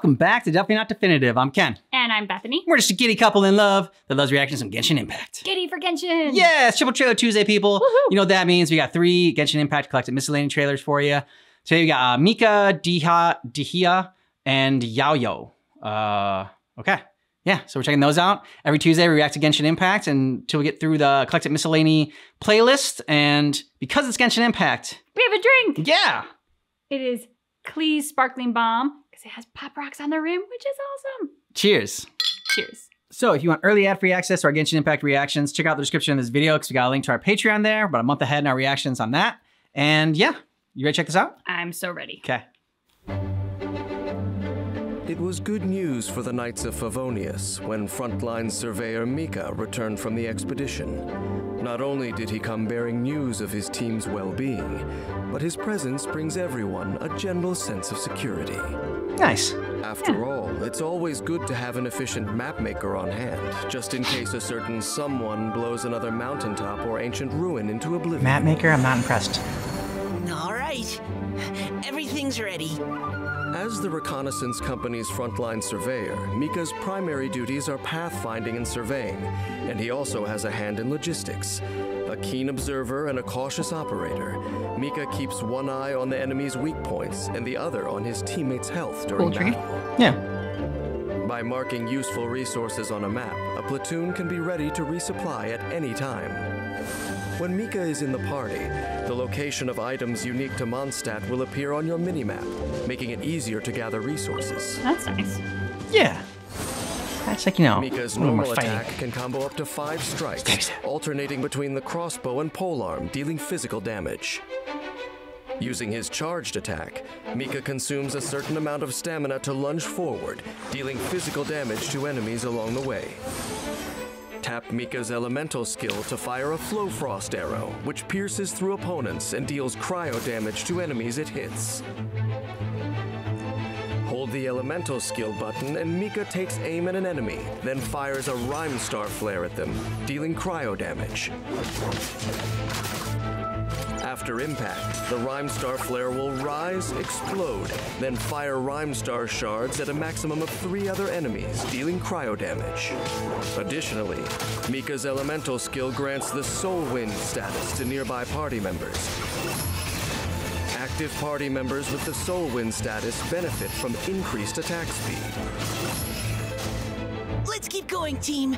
welcome back to Definitely Not Definitive. I'm Ken. And I'm Bethany. We're just a giddy couple in love that loves reacting to some Genshin Impact. Giddy for Genshin. Yeah, it's Triple Trailer Tuesday, people. Woohoo. You know what that means. We got 3 Genshin Impact collected miscellany trailers for you. Today we got Mika, Dehya, and YaoYao. Okay. Yeah, so we're checking those out. Every Tuesday we react to Genshin Impact until we get through the collected miscellany playlist. And because it's Genshin Impact, we have a drink. Yeah. It is Klee's Sparkling Bomb because it has pop rocks on the rim, which is awesome. Cheers. Cheers. So if you want early ad-free access to our Genshin Impact reactions, check out the description of this video because we got a link to our Patreon there, about a month ahead in our reactions on that. And yeah, you ready to check this out? I'm so ready. Okay. It was good news for the Knights of Favonius when frontline surveyor Mika returned from the expedition. Not only did he come bearing news of his team's well-being, but his presence brings everyone a general sense of security. Nice. After all, it's always good to have an efficient mapmaker on hand, just in case a certain someone blows another mountaintop or ancient ruin into oblivion. Mapmaker, I'm not impressed. All right. Everything's ready. As the reconnaissance company's frontline surveyor, Mika's primary duties are pathfinding and surveying, and he also has a hand in logistics. A keen observer and a cautious operator, Mika keeps one eye on the enemy's weak points and the other on his teammates' health during battle. Yeah. By marking useful resources on a map, a platoon can be ready to resupply at any time. When Mika is in the party, the location of items unique to Mondstadt will appear on your minimap, making it easier to gather resources. That's nice. Yeah. That's like, you know, Mika's normal attack can combo up to 5 strikes, alternating between the crossbow and polearm, dealing physical damage. Using his charged attack, Mika consumes a certain amount of stamina to lunge forward, dealing physical damage to enemies along the way. Tap Mika's elemental skill to fire a Flow Frost arrow, which pierces through opponents and deals cryo damage to enemies it hits. Hold the elemental skill button and Mika takes aim at an enemy, then fires a Rhyme Star Flare at them, dealing cryo damage. After impact, the Rhyme Star Flare will rise, explode, then fire Rhyme Star shards at a maximum of 3 other enemies, dealing cryo damage. Additionally, Mika's elemental skill grants the Soul Wind status to nearby party members. Active party members with the Soul Wind status benefit from increased attack speed. Let's keep going, team.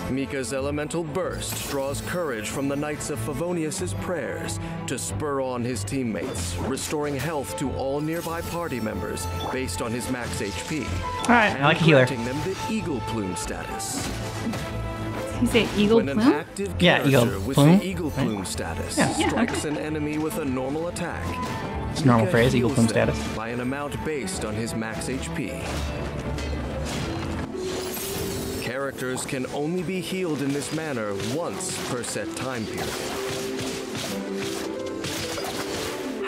Mika's elemental burst draws courage from the Knights of Favonius' prayers to spur on his teammates, restoring health to all nearby party members based on his max HP. All right, I like a healer. Granting them the Eagle Plume status. You say Eagle When Plume? an active Yeah, character Eagle with Plume. the Eagle Plume status Yeah. strikes an enemy with a normal attack, It's a normal Mika phrase, Eagle heals Plume them status. by an amount based on his max HP. Characters can only be healed in this manner once per set time period.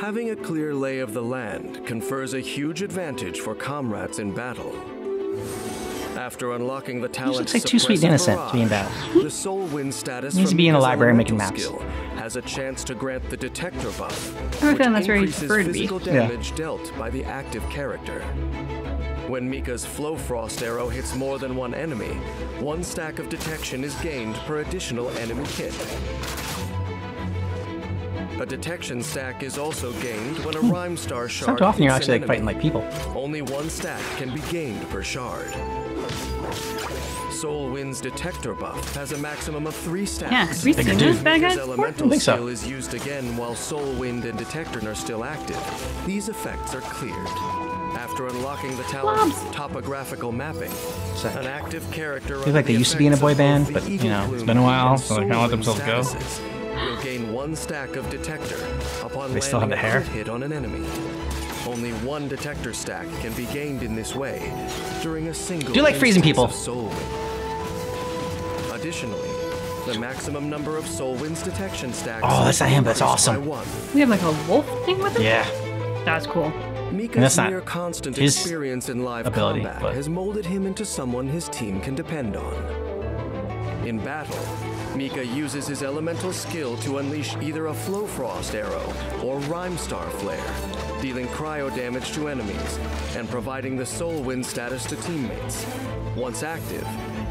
Having a clear lay of the land confers a huge advantage for comrades in battle. After unlocking the talent looks like too sweet and innocent to be in battle. the Soul Wind status Needs to from be in a Mika's library making elemental maps. skill has a chance to grant the Detector buff, I have a which feeling that's where he'd increases prefer to be. physical Yeah. damage dealt by the active character. When Mika's Flow Frost arrow hits more than one enemy, 1 stack of detection is gained per additional enemy hit. A detection stack is also gained when a Rhyme Star It's shard not too often you're hits actually an like fighting enemy. like people. Only 1 stack can be gained per shard. Soul Wind's Detector buff has a maximum of 3 stacks. Yeah, have we seen dude. those bad Mika's guys before? elemental I think so. skill is used again while Soul Wind and Detector are still active. These effects are cleared. After unlocking the talent topographical mapping, Sick. an active character Feels like they used to be in a boy band, but, you know, it's been a while, so they kinda let themselves go. Will gain 1 stack of Detector upon They still have landing the a hair? crit hit on an enemy. Only 1 Detector stack can be gained in this way during a single Do you like freezing instance people? of Soul Wind. Additionally, the maximum number of Soul Wind's detection stacks Oh, that's not him, that's increased by awesome. 1. We have like a wolf thing with him? Yeah. That's cool. Mika's that's not near constant his experience in live ability, combat but- has molded him into someone his team can depend on. In battle, Mika uses his elemental skill to unleash either a Flowfrost arrow or Rhymestar flare, dealing cryo damage to enemies and providing the Soul Wind status to teammates. Once active,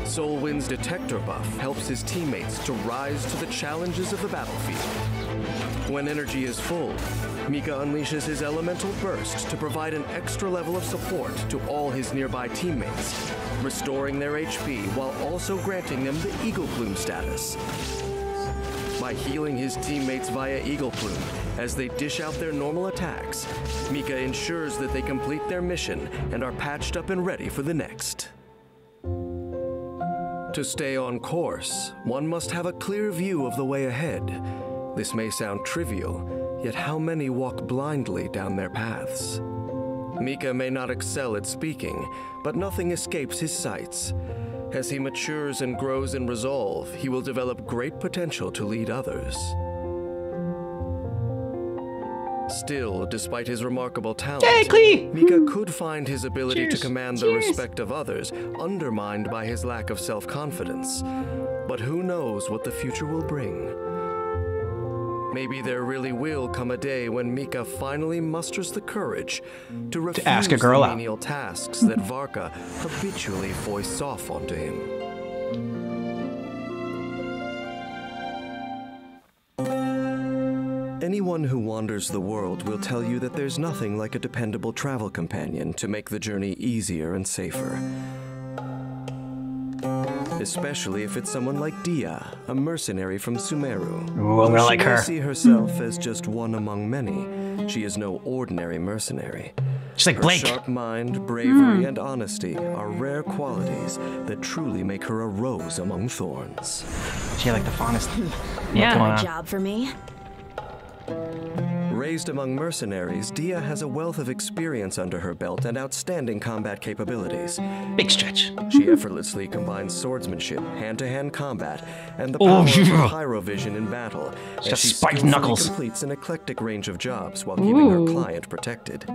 Soul Wind's detector buff helps his teammates to rise to the challenges of the battlefield. When energy is full, Mika unleashes his elemental burst to provide an extra level of support to all his nearby teammates, restoring their HP while also granting them the Eagle Plume status. By healing his teammates via Eagle Plume as they dish out their normal attacks, Mika ensures that they complete their mission and are patched up and ready for the next. To stay on course, one must have a clear view of the way ahead. This may sound trivial, yet how many walk blindly down their paths? Mika may not excel at speaking, but nothing escapes his sights. As he matures and grows in resolve, he will develop great potential to lead others. Still, despite his remarkable talent, Mika could find his ability to command the respect of others undermined by his lack of self-confidence. But who knows what the future will bring? Maybe there really will come a day when Mika finally musters the courage to refuse ask a girl the out. menial tasks that Varka habitually foists off onto him. Anyone who wanders the world will tell you that there's nothing like a dependable travel companion to make the journey easier and safer. Especially if it's someone like Dehya, a mercenary from Sumeru. Ooh, I'm gonna like her. She may see herself as just one among many. She is no ordinary mercenary. She's like Blake. Her sharp mind, bravery, and honesty are rare qualities that truly make her a rose among thorns. She like the fondest. Yeah. Job for me. Raised among mercenaries, Dehya has a wealth of experience under her belt and outstanding combat capabilities. Big stretch. She effortlessly combines swordsmanship, hand-to-hand combat, and the power of her pyrovision in battle. She's got she spiked skillfully knuckles. completes an eclectic range of jobs while keeping her client protected.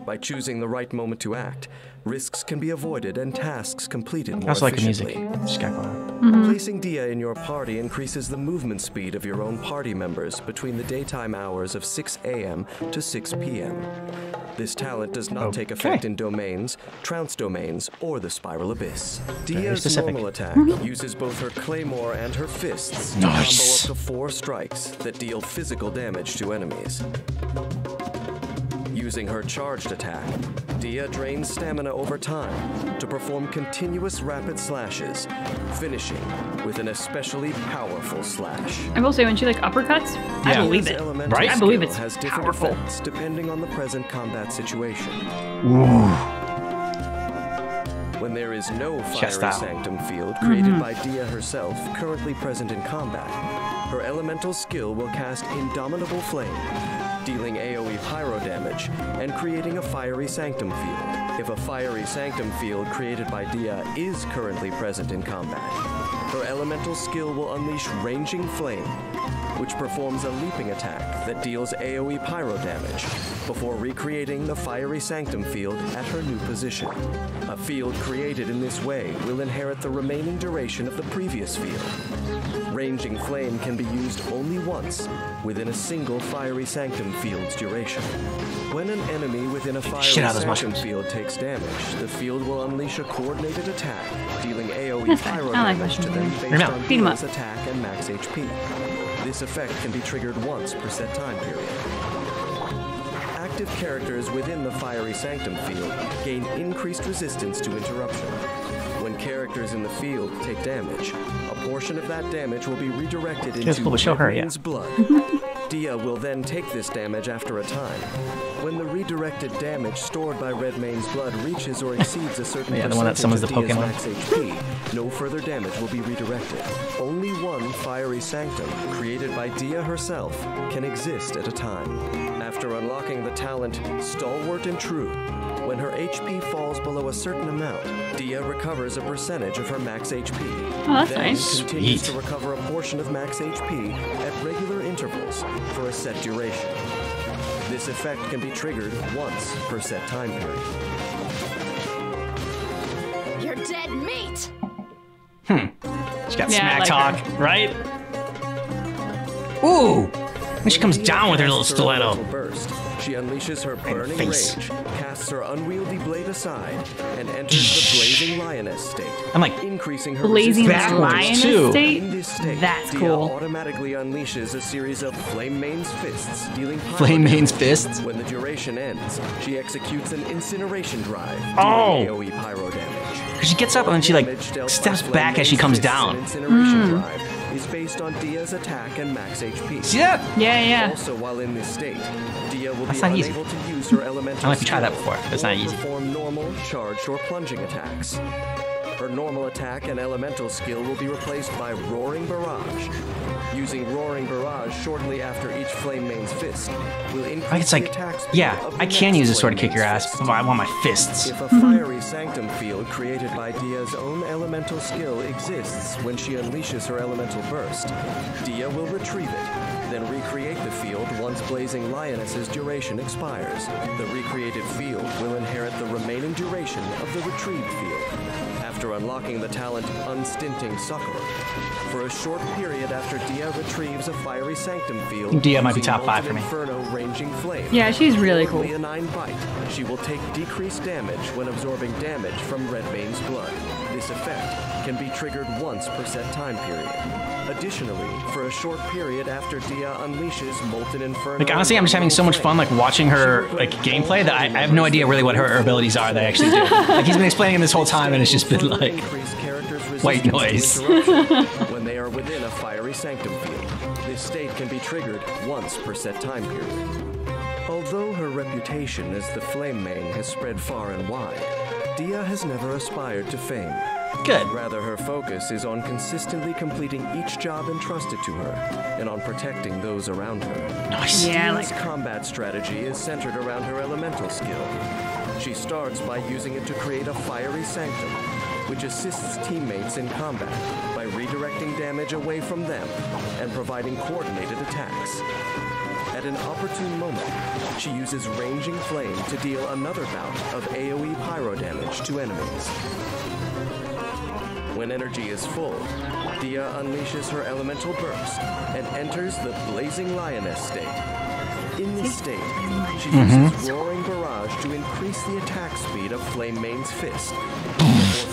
By choosing the right moment to act, risks can be avoided and tasks completed more I also like the music. efficiently. Just got going on. Placing Dehya in your party increases the movement speed of your own party members between the daytime hours of 6 a.m. to 6 p.m. This talent does not take effect in domains, trounce domains, or the spiral abyss. Dehya's specific. normal attack uses both her claymore and her fists to Nice. combo up to 4 strikes that deal physical damage to enemies. Using her charged attack, Dehya drains stamina over time to perform continuous rapid slashes, finishing with an especially powerful slash. I will say when she like uppercuts, I believe it. Elemental I believe it's skill has different powerful. effects depending on the present combat situation. When there is no fiery Chest out. sanctum field created by Dehya herself currently present in combat, her elemental skill will cast Indomitable Flame, dealing AoE pyro damage and creating a fiery sanctum field. If a fiery sanctum field created by Dehya is currently present in combat, her elemental skill will unleash Ranging Flame, which performs a leaping attack that deals AoE pyro damage before recreating the fiery sanctum field at her new position. A field created in this way will inherit the remaining duration of the previous field. Ranging Flame can be used only once within a single fiery sanctum field's duration. When an enemy within a fiery shit out of those sanctum mushrooms. field takes damage, the field will unleash a coordinated attack, dealing AoE fine. pyro I like damage to them mushrooms. based Bring 'em on out. Beat 'em up. Dehya's attack and max HP. This effect can be triggered once per set time period. Active characters within the fiery sanctum field gain increased resistance to interruption. When characters in the field take damage, a portion of that damage will be redirected That's into cool, but show her, Redmane's blood. Dehya will then take this damage after a time. When the redirected damage stored by Redmane's blood reaches or exceeds a certain Yeah, the one that summons the percentage of Pokemon. Dehya's max HP, no further damage will be redirected. Only one fiery sanctum, created by Dehya herself, can exist at a time. After unlocking the talent Stalwart and True, when her HP falls below a certain amount, Dehya recovers a percentage of her max HP. Oh, that's then nice. continues Sweet. to recover a portion of max HP at regular intervals for a set duration. This effect can be triggered once per set time period. You're dead meat. She got Yeah, smack I like talk, her. right? Ooh! And she comes down with her little stiletto. Burst. She unleashes her burning face. rage, casts her unwieldy blade aside, and enters the blazing lioness state. I'm like, increasing her Blazing resistance. backwards, lioness too. In state? this state, That's Dehya cool. automatically unleashes a series of Flame Mane's fists, dealing pyro Flame Mane's damage. fists? When the duration ends, she executes an incineration drive, Oh. dealing AoE pyro damage. because she gets up and then she like Damage dealt by steps Flame back as she Mane's comes fists down. and Incineration drive is based on Dehya's attack and max HP. See that? Yeah. Also, while in this state, Dehya will That's be not easy. unable to use her elemental I like to try that skill before. That's or not easy. perform normal, charged, or plunging attacks. Her normal attack and elemental skill will be replaced by Roaring Barrage. Using Roaring Barrage shortly after each Flame Mane's fist will increase Like, it's the like, attack speed yeah, of the I can next use this sword Flame to kick your Mane's ass, fist. but I want my fists. If a fiery sanctum field created by Dehya's own elemental skill exists when she unleashes her elemental burst, Dehya will retrieve it, then recreate the field once Blazing Lioness's duration expires. The recreated field will inherit the remaining duration of the retrieved field. After unlocking the talent Unstinting Succor, for a short period after Dehya retrieves a fiery sanctum field, Dehya might be using top 5 for Molten me. Inferno ranging flame. Yeah, she's really or cool. Leonine Bite, she will take decreased damage when absorbing damage from Redbane's blood. This effect can be triggered once per set time period. Additionally, for a short period after Dehya unleashes Molten Inferno... Like, honestly, I'm just having so much fun, like, watching her, like, gameplay that I have no idea really what her abilities are that I actually do. Like, he's been explaining this whole time, and it's just been, like, white noise. When they are within a fiery sanctum field, this state can be triggered once per set time period. Although her reputation as the Flame Mane has spread far and wide, Dehya has never aspired to fame. Good. Rather, her focus is on consistently completing each job entrusted to her and on protecting those around her. Nice. Yeah, I like Dehya's her. combat strategy is centered around her elemental skill. She starts by using it to create a fiery sanctum, which assists teammates in combat by redirecting damage away from them and providing coordinated attacks. At an opportune moment, she uses Ranging Flame to deal another bout of AoE pyro damage to enemies. When energy is full, Dehya unleashes her elemental burst and enters the Blazing Lioness state. In this state, she uses Roaring Barrage to increase the attack speed of Flame Mane's fist.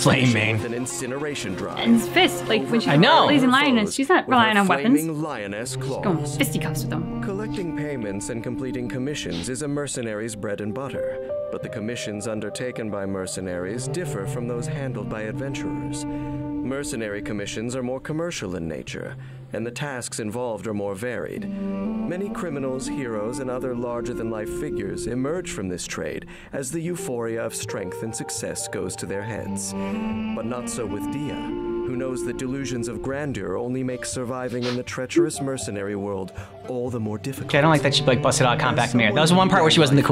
Flame Mane. With an incineration drive. And his fist, like when she's I know. Blazing Lioness, she's not With her relying on weapons. flaming lioness claws. Going fisticuffs with them. Collecting payments and completing commissions is a mercenary's bread and butter, but the commissions undertaken by mercenaries differ from those handled by adventurers. Mercenary commissions are more commercial in nature, and the tasks involved are more varied. Many criminals, heroes, and other larger-than-life figures emerge from this trade as the euphoria of strength and success goes to their heads. But not so with Dehya, who knows that delusions of grandeur only make surviving in the treacherous mercenary world all the more difficult. Okay, I don't like that she like busted out a compact mirror. That was the one part where she wasn't that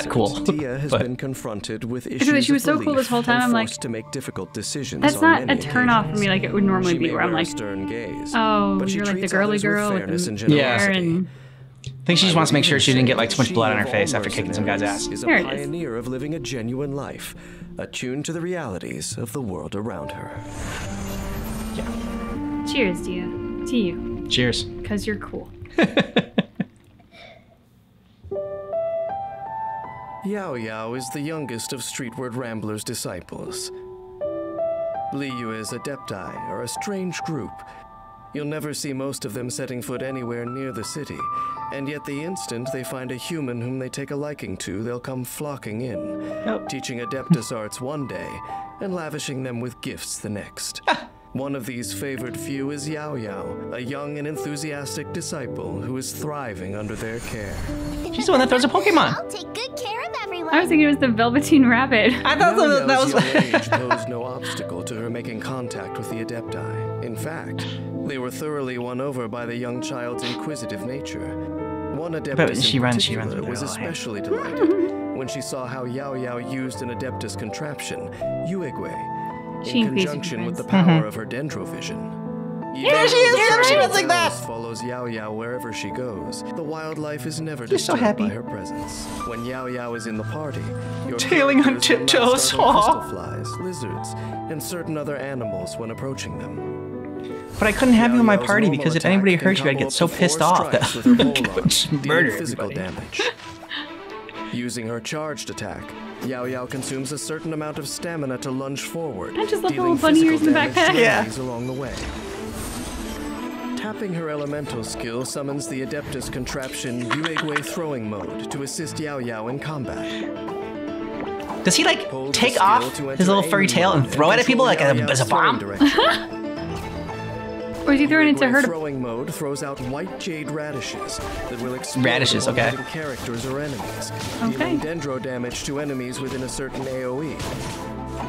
cool. Dehya has But been confronted with Because issues she was of so cool belief this whole time, and I'm like, forced to make difficult decisions. That's on not many a turn off for occasions. me like it would normally She be, may where I'm wear a like, stern gaze, oh, but she you're like the treats girly others with girl with fairness the and hair generosity. and... I think she just wants to make sure she didn't get like too much blood on her She face of after all kicking some guy's ass. mercenaries is a There it is. pioneer of living a genuine life, attuned to the realities of the world around her. Cheers, Dehya. To you. Cheers. Because you're cool. YaoYao is the youngest of Streetward Rambler's disciples. Liyue's Adepti are a strange group. You'll never see most of them setting foot anywhere near the city, and yet the instant they find a human whom they take a liking to, they'll come flocking in, teaching Adeptus arts one day and lavishing them with gifts the next. One of these favored few is YaoYao, a young and enthusiastic disciple who is thriving under their care. She's the one that throws a Pokemon. I'll take good care of everyone. I was thinking it was the Velveteen Rabbit. I thought that YaoYao's was. young age posed no obstacle to her making contact with the Adepti. In fact, they were thoroughly won over by the young child's inquisitive nature. One Adeptus in she runs particular with her was little hand. especially delighted when she saw how YaoYao used an Adeptus contraption, Yuegui, She in increased conjunction with the friends. power of her Dendrovision. Yeah, she is. Yeah, she runs like that. Follows YaoYao wherever she goes. The wildlife is never She's so disturbed happy. by her presence. When YaoYao is in the party, your Tailing on characters will not tiptoes. startle Aw. crystal flies, lizards, and certain other animals when approaching them. But I couldn't have you in my YaoYao's party normal because if attack anybody can hurt you, I'd combo get up so to 4 pissed off strikes that with her I polearm, would just dealing murder physical everybody. damage. Using her charged attack, YaoYao consumes a certain amount of stamina to lunge forward, I just love the dealing little bunny ears physical in the damage to backpack. Yeah. enemies along the way. Tapping her elemental skill summons the Adeptus contraption Yuegui throwing mode to assist YaoYao in combat. Does he like Hold the take skill off to enter his little furry aim tail and mode throw it at people control like as a YaoYao's throwing bomb? direction. Or is he throwing it to Yuegui her to... throwing mode throws out white jade radishes that will explode Radishes, upon okay. hitting characters or enemies, Okay. dealing dendro damage to enemies within a certain AoE.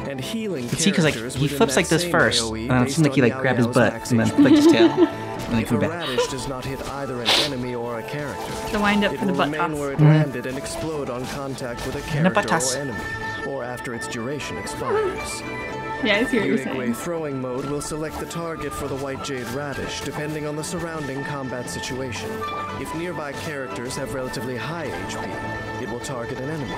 And healing But see, because like characters he within flips that like this same first, AoE and then it based seems like he on like grabbed his YaoYao's butt max and then HP. flicked his tail, and then he If a flew back. radish does not hit either an enemy or a character, The wind up it for the will butt remain toss. where it landed and explode on contact with a And a butt character toss. or enemy, or after its duration expires. Yeah, I see what you're Yuegui saying. throwing mode will select the target for the white jade radish depending on the surrounding combat situation. If nearby characters have relatively high HP, it will target an enemy.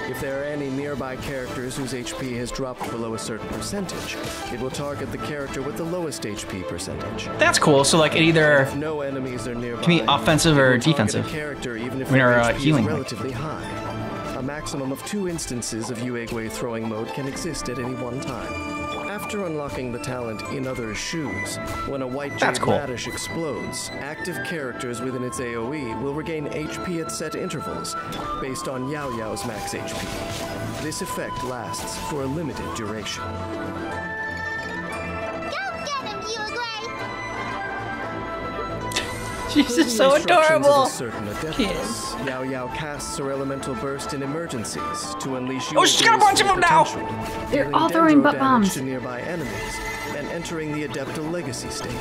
If there are any nearby characters whose HP has dropped below a certain percentage, it will target the character with the lowest HP percentage. That's cool. So like it either If no enemies are nearby, can be offensive or it will target defensive. a character even if I mean, their or, HP healing, is like. relatively high. A maximum of 2 instances of Yuegui throwing mode can exist at any one time. After unlocking the talent In Others' Shoes, when a white That's jade cool. radish explodes, active characters within its AoE will regain HP at set intervals based on YaoYao's max HP. This effect lasts for a limited duration. Go get him, Yuegui! She's just so Per the instructions adorable. of a certain Adeptus, YaoYao casts her elemental burst in emergencies to unleash Oh, she's got a Yuegui's bunch of full them now. potential, They're dealing all throwing dendro butt damage bombs. to nearby enemies and entering the Adepta Legacy state.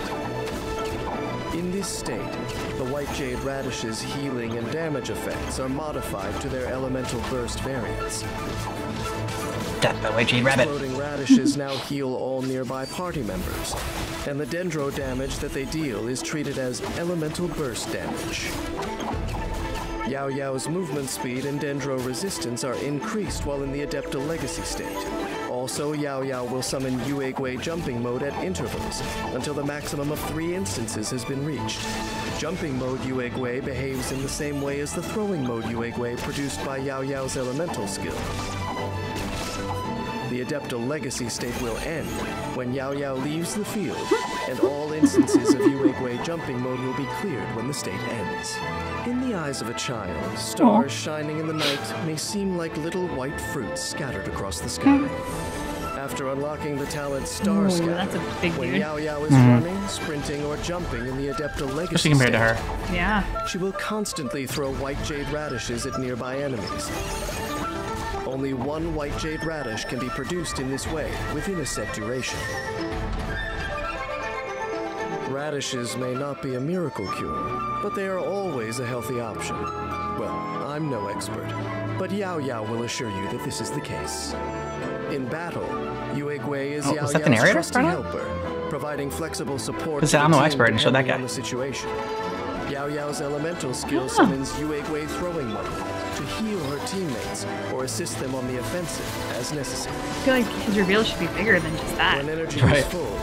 In this state, the white jade radish's healing and damage effects are modified to their elemental burst variants. Death by White Jade Rabbit. Exploding radishes now heal all nearby party members, and the dendro damage that they deal is treated as elemental burst damage. YaoYao's movement speed and dendro resistance are increased while in the Adepta Legacy state. Also, YaoYao will summon Yuegui jumping mode at intervals until the maximum of 3 instances has been reached. Jumping mode Yuegui behaves in the same way as the throwing mode Yuegui produced by YaoYao's elemental skill. The Adepta Legacy state will end when YaoYao leaves the field, and all instances of Yuegui jumping mode will be cleared when the state ends. In the eyes of a child, stars shining in the night may seem like little white fruits scattered across the sky. After unlocking the talent Star Ooh, Scatter, that's a big when dude. YaoYao is running, sprinting, or jumping in the Adepta Legacy Especially compared to state, her. Yeah. she will constantly throw white jade radishes at nearby enemies. Only 1 white jade radish can be produced in this way within a set duration. Radishes may not be a miracle cure, but they are always a healthy option. Well, I'm no expert, but YaoYao will assure you that this is the case. In battle, Yuegui is Oh, was that the YaoYao's narrator? trusty Pardon? helper, providing flexible support Listen, to the I'm no team expert, and so that depending guy. on the situation. YaoYao's elemental skill summons Yuegui throwing mode to heal her teammates or assist them on the offensive as necessary. I feel like his reveal should be bigger than just that. When energy Right. is full,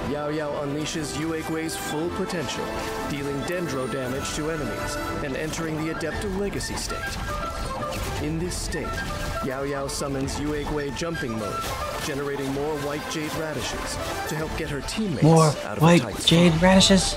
YaoYao unleashes Yuegui's full potential, dealing dendro damage to enemies and entering the Adepta Legacy state. In this state, YaoYao summons Yuegui jumping mode, generating more white jade radishes to help get her teammates More out of a white tight spot. jade radishes.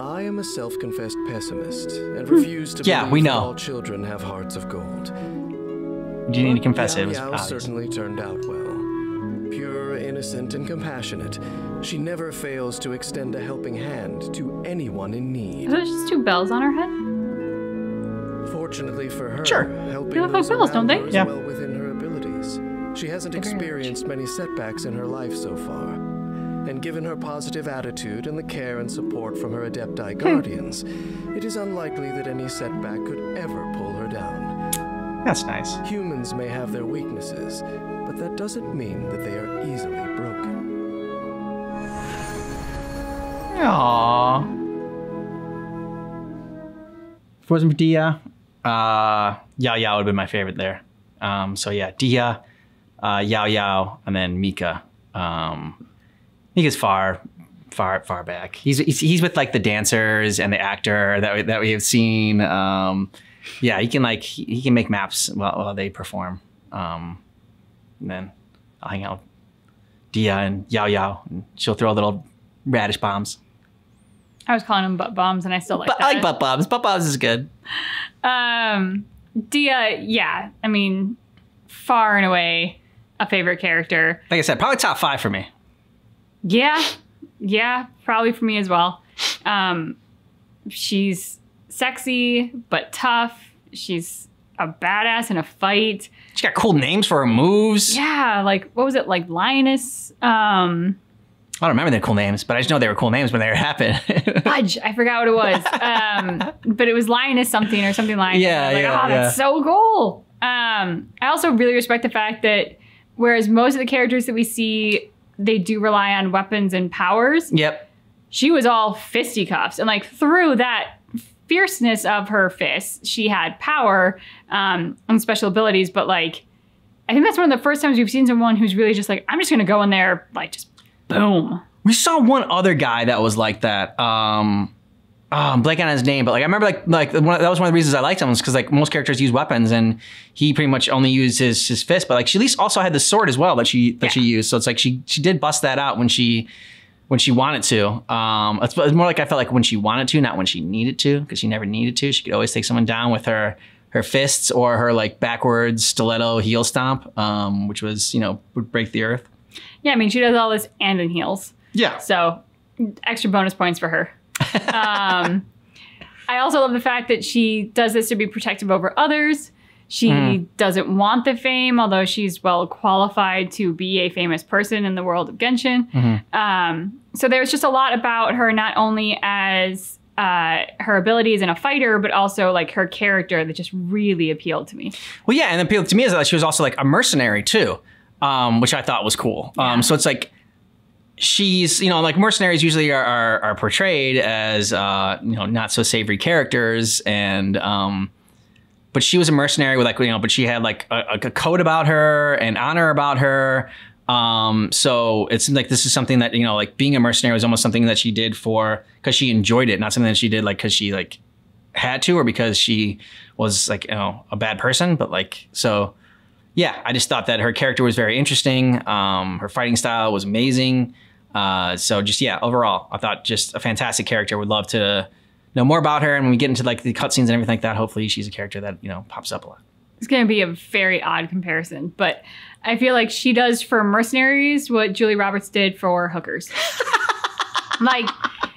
I am a self-confessed pessimist and refuse to Yeah, believe we that know. all children have hearts of gold. You didn't need to confess it. It was YaoYao obvious. certainly turned out well. Pure, innocent, and compassionate, she never fails to extend a helping hand to anyone in Is need. it just 2 bells on her head? Fortunately for her, Sure. helping They look like those bells, don't around they? her is Yeah. well within her abilities. She hasn't They're very experienced many setbacks in her life so far. And given her positive attitude and the care and support from her Adepti guardians, it is unlikely that any setback could ever pull her down. That's nice. Humans may have their weaknesses, but that doesn't mean that they are easily broken. Aww. If it wasn't for Dehya, YaoYao would have been my favorite there. So yeah, Dehya, YaoYao, and then Mika. Mika's far back. He's with like the dancers and the actor that we have seen. Yeah, he can make maps while they perform. And then I'll hang out with Dehya and YaoYao, and she'll throw little radish bombs. I was calling them butt bombs, and I still like that. I like butt bombs. Butt bombs is good. Dehya, yeah. I mean, far and away a favorite character. Like I said, probably top 5 for me. Yeah, probably for me as well. She's sexy, but tough. She's a badass in a fight. She got cool names for her moves. Yeah, like, what was it? Like Lioness? I don't remember their cool names, but I just know they were cool names when they happened. Fudge, I forgot what it was. But it was Lioness something or something Lioness. Yeah, That's so cool. I also really respect the fact that whereas most of the characters that we see, they do rely on weapons and powers. Yep. She was all fisticuffs. And like through that fierceness of her fists, she had power and special abilities. But like, I think that's one of the first times we've seen someone who's really just like, I'm just going to go in there, like just boom. We saw one other guy that was like that. I'm blanking on his name, but like I remember that was one of the reasons I liked him was because like most characters use weapons and he pretty much only used his fist, but like she at least also had the sword as well that she used. So it's like she did bust that out when she wanted to. It's more like I felt like when she wanted to, not when she needed to, because she never needed to. She could always take someone down with her fists or her like backwards stiletto heel stomp, which was, would break the earth. Yeah, I mean, she does all this and in heels. Yeah. So extra bonus points for her. I also love the fact that she does this to be protective over others. She doesn't want the fame, although she's well qualified to be a famous person in the world of Genshin. So there's just a lot about her, not only as her abilities in a fighter, but also like her character that just really appealed to me. Well, yeah, and appealed to me is that she was also like a mercenary too, which I thought was cool. Yeah. So it's like she's, like mercenaries usually are portrayed as, not so savory characters. And, but she was a mercenary with like, but she had like a code about her and honor about her. So it seemed like this is something that, like being a mercenary was almost something that she did because she enjoyed it, not something that she did like because she like had to or because she was like, a bad person. But like, so yeah, I just thought that her character was very interesting. Her fighting style was amazing. So just, yeah, overall, I thought just a fantastic character. Would love to know more about her. And when we get into like the cutscenes and everything like that, hopefully she's a character that, pops up a lot. It's going to be a very odd comparison, but I feel like she does for mercenaries what Julie Roberts did for hookers. Like,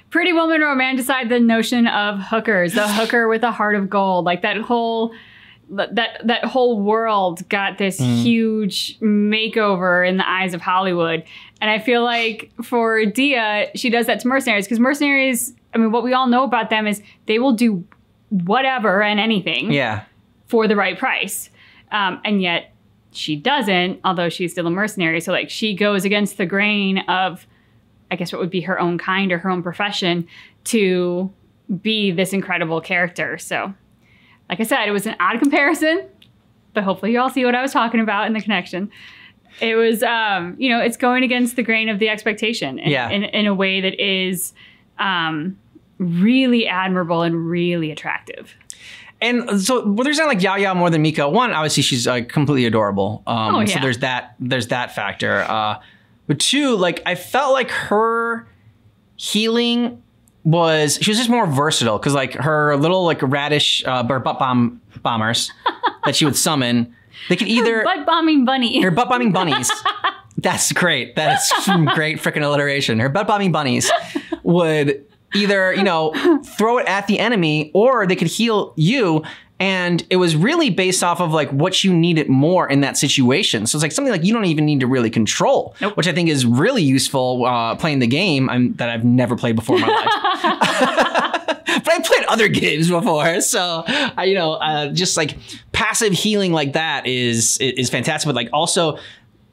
Pretty Woman romanticized the notion of hookers, the hooker with a heart of gold. Like that whole world got this huge makeover in the eyes of Hollywood. And I feel like for Dehya, she does that to mercenaries because mercenaries, I mean, what we all know about them is they will do whatever and anything for the right price. And yet she doesn't, although she's still a mercenary. So like she goes against the grain of, I guess what would be her own kind or her own profession to be this incredible character. So like I said, it was an odd comparison, but hopefully you all see what I was talking about in the connection. It was, it's going against the grain of the expectation in a way that is really admirable and really attractive. And so, well, there's not like YaoYao more than Mika. One, obviously, she's completely adorable. So there's that factor. But two, like I felt like her healing she was just more versatile because like her little like radish butt bombers that she would summon, they could either her butt bombing bunnies. That's great. That is some great freaking alliteration. Her butt bombing bunnies would either, throw it at the enemy or they could heal you. And it was really based off of like what you needed more in that situation. So it's like something like you don't even need to really control, which I think is really useful playing the game that I've never played before in my life. But I played other games before. So, just like passive healing like that is fantastic. But like also,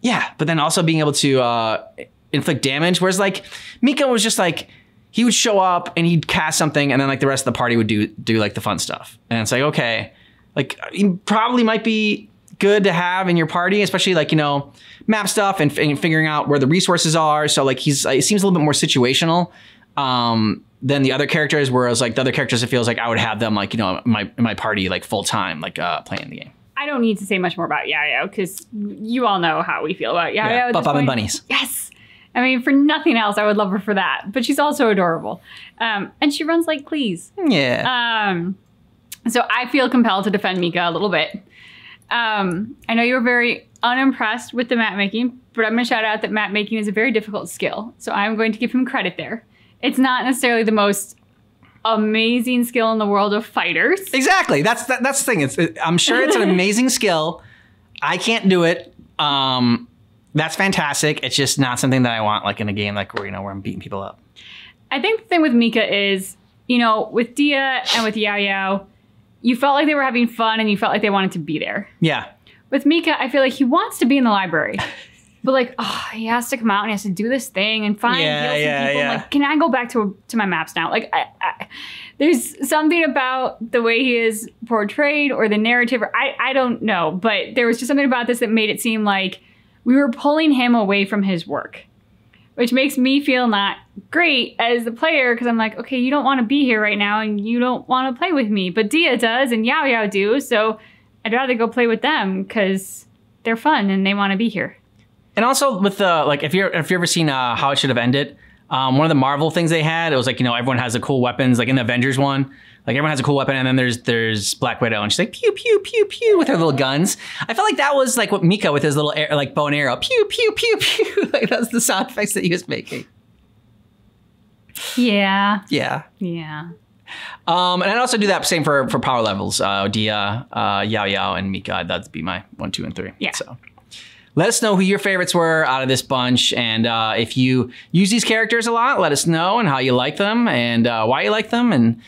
but then also being able to inflict damage. Whereas like Mika was just like, he would show up and he'd cast something and then like the rest of the party would do like the fun stuff. And it's like, okay, like he probably might be good to have in your party, especially like, you know, map stuff and figuring out where the resources are. So like it seems a little bit more situational than the other characters, whereas like the other characters, it feels like I would have them like, you know, in my party like full time, like playing the game. I don't need to say much more about YaoYao because you all know how we feel about YaoYao. Yeah, Bob and Bunnies. Yes. I mean, for nothing else, I would love her for that. But she's also adorable. And she runs like please. Yeah. So I feel compelled to defend Mika a little bit. I know you were very unimpressed with the map making, but I'm going to shout out that map making is a very difficult skill. So I'm going to give him credit there. It's not necessarily the most amazing skill in the world of fighters. Exactly. That's the thing. I'm sure it's an amazing skill. I can't do it. That's fantastic. It's just not something that I want like in a game like where, you know, where I'm beating people up. I think the thing with Mika is, you know, with Dehya and with YaoYao, you felt like they were having fun and you felt like they wanted to be there. Yeah. With Mika, I feel like he wants to be in the library. But like, oh, he has to come out and he has to do this thing and find heal some people. Yeah. Like, can I go back to my maps now? Like, there's something about the way he is portrayed or the narrative. Or I don't know, but there was just something about this that made it seem like we were pulling him away from his work, which makes me feel not great as the player because I'm like, okay, you don't want to be here right now and you don't want to play with me, but Dehya does and YaoYao do, so I'd rather go play with them because they're fun and they want to be here. And also with the, like, if you've ever seen How It Should Have Ended, one of the Marvel things they had, it was like, you know, everyone has the cool weapons, like in the Avengers one, like everyone has a cool weapon, and then there's Black Widow, and she's like pew pew pew pew with her little guns. I felt like that was like what Mika with his little like bow and arrow, pew pew pew pew. Like that's the sound effects that he was making. Yeah. Yeah. Yeah. And I'd also do that same for power levels. Dehya, YaoYao, and Mika. That'd be my 1, 2, and 3. Yeah. So let us know who your favorites were out of this bunch. And if you use these characters a lot, let us know and how you like them and why you like them. And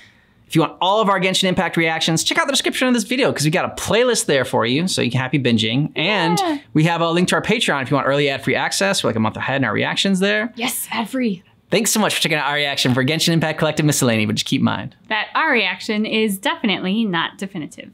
if you want all of our Genshin Impact reactions, check out the description of this video because we got a playlist there for you so you can happy binging. And we have a link to our Patreon if you want early ad-free access. We're like a month ahead in our reactions there. Yes, ad-free. Thanks so much for checking out our reaction for Genshin Impact Collective Miscellany, but just keep in mind that our reaction is definitely not definitive.